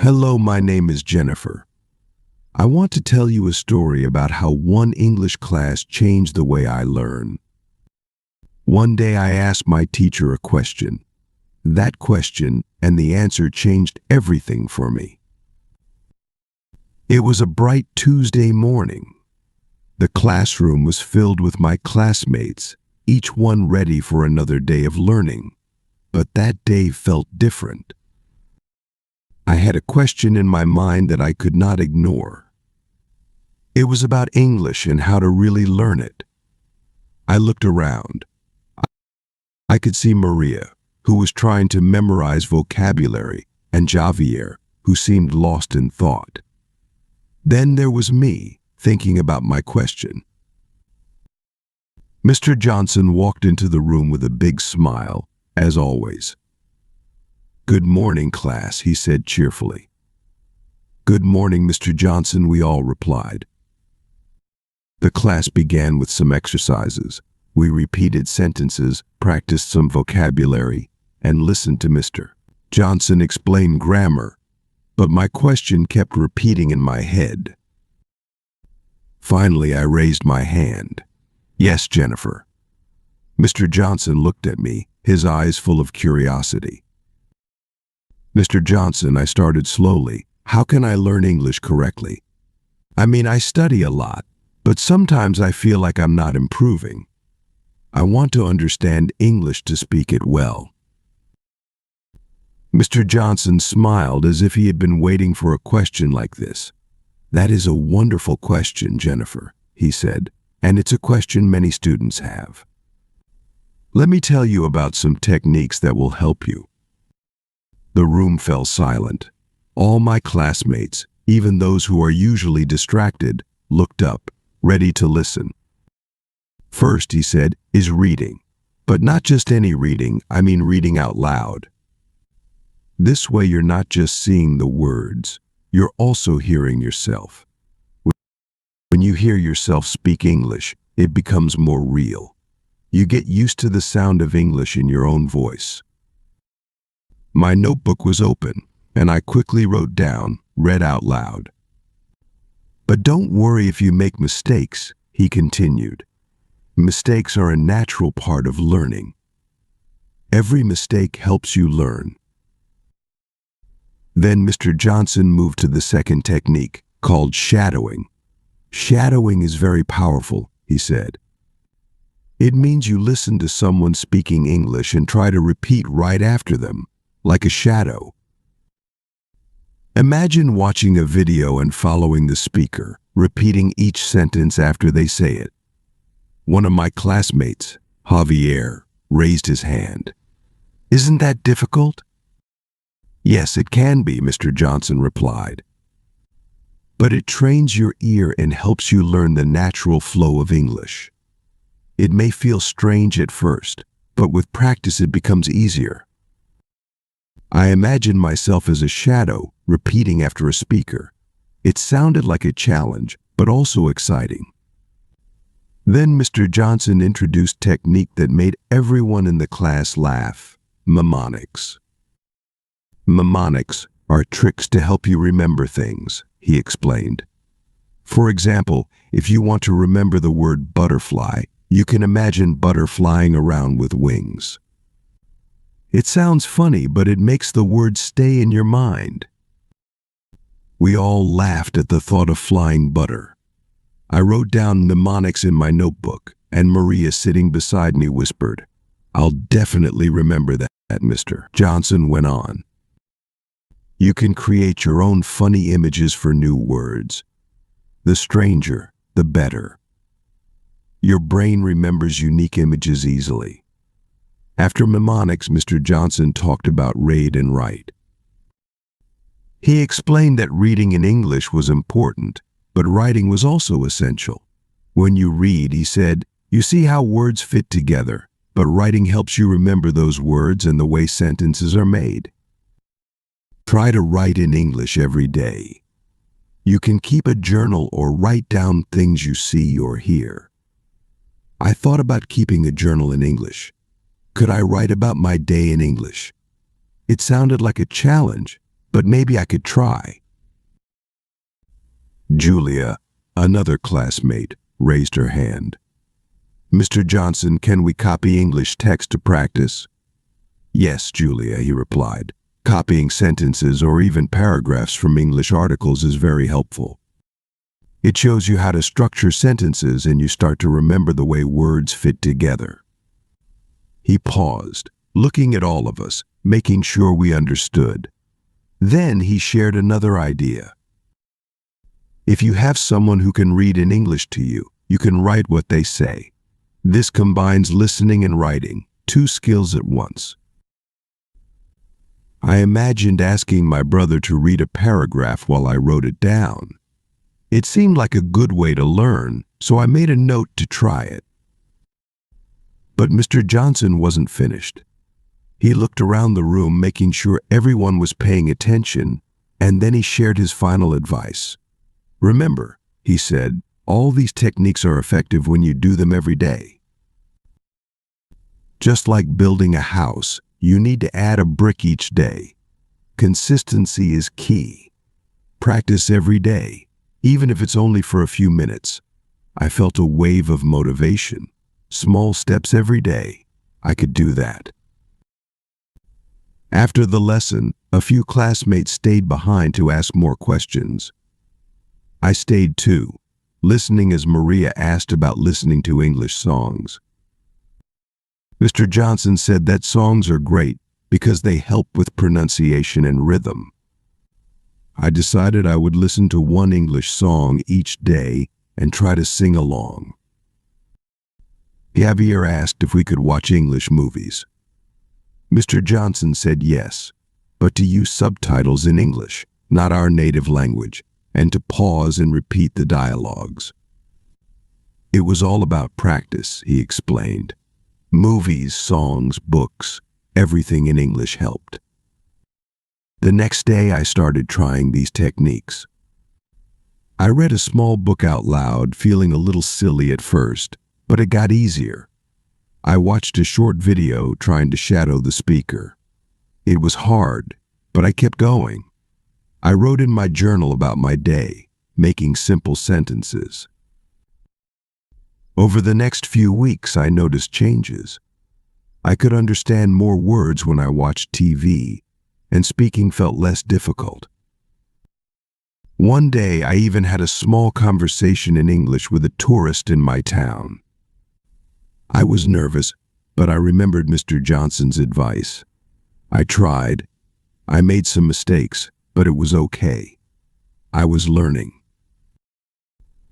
Hello, my name is Jennifer. I want to tell you a story about how one English class changed the way I learn. One day I asked my teacher a question. That question and the answer changed everything for me. It was a bright Tuesday morning. The classroom was filled with my classmates, each one ready for another day of learning. But that day felt different. I had a question in my mind that I could not ignore. It was about English and how to really learn it. I looked around. I could see Maria, who was trying to memorize vocabulary, and Javier, who seemed lost in thought. Then there was me, thinking about my question. Mr. Johnson walked into the room with a big smile, as always. "Good morning, class," he said cheerfully. "Good morning, Mr. Johnson," we all replied. The class began with some exercises. We repeated sentences, practiced some vocabulary, and listened to Mr. Johnson explain grammar, but my question kept repeating in my head. Finally, I raised my hand. "Yes, Jennifer." Mr. Johnson looked at me, his eyes full of curiosity. "Mr. Johnson," I started slowly, "how can I learn English correctly? I study a lot, but sometimes I feel like I'm not improving. I want to understand English to speak it well." Mr. Johnson smiled as if he had been waiting for a question like this. "That is a wonderful question, Jennifer," he said, "and it's a question many students have. Let me tell you about some techniques that will help you." The room fell silent. All my classmates, even those who are usually distracted, looked up, ready to listen. "First," he said, "is reading. But not just any reading, reading out loud. This way you're not just seeing the words, you're also hearing yourself. When you hear yourself speak English, it becomes more real. You get used to the sound of English in your own voice." My notebook was open, and I quickly wrote down, read out loud. "But don't worry if you make mistakes," he continued. "Mistakes are a natural part of learning. Every mistake helps you learn." Then Mr. Johnson moved to the second technique, called shadowing. "Shadowing is very powerful," he said. "It means you listen to someone speaking English and try to repeat right after them, like a shadow. Imagine watching a video and following the speaker, repeating each sentence after they say it." One of my classmates, Javier, raised his hand. "Isn't that difficult?" "Yes, it can be," Mr. Johnson replied. "But it trains your ear and helps you learn the natural flow of English. It may feel strange at first, but with practice it becomes easier." I imagined myself as a shadow, repeating after a speaker. It sounded like a challenge, but also exciting. Then Mr. Johnson introduced a technique that made everyone in the class laugh: mnemonics. "Mnemonics are tricks to help you remember things," he explained. "For example, if you want to remember the word butterfly, you can imagine butter flying around with wings. It sounds funny, but it makes the word stay in your mind." We all laughed at the thought of flying butter. I wrote down mnemonics in my notebook, and Maria, sitting beside me, whispered, "I'll definitely remember that," Mr. Johnson went on. "You can create your own funny images for new words. The stranger, the better. Your brain remembers unique images easily." After mnemonics, Mr. Johnson talked about read and write. He explained that reading in English was important, but writing was also essential. "When you read," he said, "you see how words fit together, but writing helps you remember those words and the way sentences are made. Try to write in English every day. You can keep a journal or write down things you see or hear." I thought about keeping a journal in English. Could I write about my day in English? It sounded like a challenge, but maybe I could try. Julia, another classmate, raised her hand. Mr. Johnson, can we copy English text to practice? Yes, Julia, he replied. Copying sentences or even paragraphs from English articles is very helpful. It shows you how to structure sentences and you start to remember the way words fit together. He paused, looking at all of us, making sure we understood. Then he shared another idea. If you have someone who can read in English to you, you can write what they say. This combines listening and writing, two skills at once. I imagined asking my brother to read a paragraph while I wrote it down. It seemed like a good way to learn, so I made a note to try it. But Mr. Johnson wasn't finished. He looked around the room, making sure everyone was paying attention, and then he shared his final advice. Remember, he said, all these techniques are effective when you do them every day. Just like building a house, you need to add a brick each day. Consistency is key. Practice every day, even if it's only for a few minutes. I felt a wave of motivation. Small steps every day. I could do that. After the lesson, a few classmates stayed behind to ask more questions. I stayed too, listening as Maria asked about listening to English songs. Mr. Johnson said that songs are great because they help with pronunciation and rhythm. I decided I would listen to one English song each day and try to sing along. Javier asked if we could watch English movies. Mr. Johnson said yes, but to use subtitles in English, not our native language, and to pause and repeat the dialogues. It was all about practice, he explained. Movies, songs, books, everything in English helped. The next day I started trying these techniques. I read a small book out loud, feeling a little silly at first, but it got easier. I watched a short video trying to shadow the speaker. It was hard, but I kept going. I wrote in my journal about my day, making simple sentences. Over the next few weeks, I noticed changes. I could understand more words when I watched TV, and speaking felt less difficult. One day, I even had a small conversation in English with a tourist in my town. I was nervous, but I remembered Mr. Johnson's advice. I tried. I made some mistakes, but it was okay. I was learning.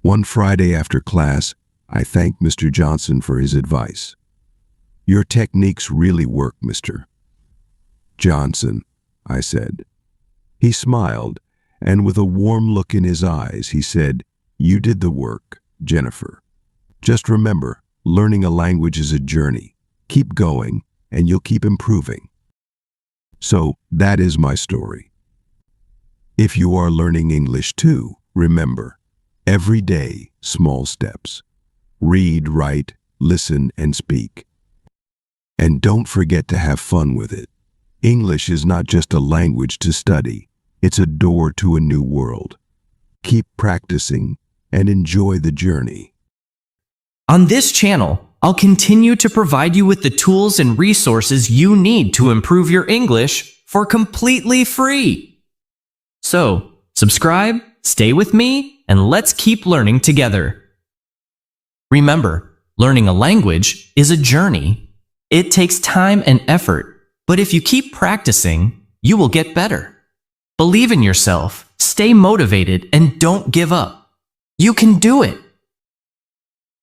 One Friday after class, I thanked Mr. Johnson for his advice. Your techniques really work, Mr. Johnson, I said. He smiled, and with a warm look in his eyes, he said, You did the work, Jennifer. Just remember, learning a language is a journey. Keep going, and you'll keep improving. So, that is my story. If you are learning English too, remember, every day, small steps. Read, write, listen, and speak. And don't forget to have fun with it. English is not just a language to study. It's a door to a new world. Keep practicing and enjoy the journey. On this channel, I'll continue to provide you with the tools and resources you need to improve your English for completely free. So, subscribe, stay with me, and let's keep learning together. Remember, learning a language is a journey. It takes time and effort, but if you keep practicing, you will get better. Believe in yourself, stay motivated, and don't give up. You can do it.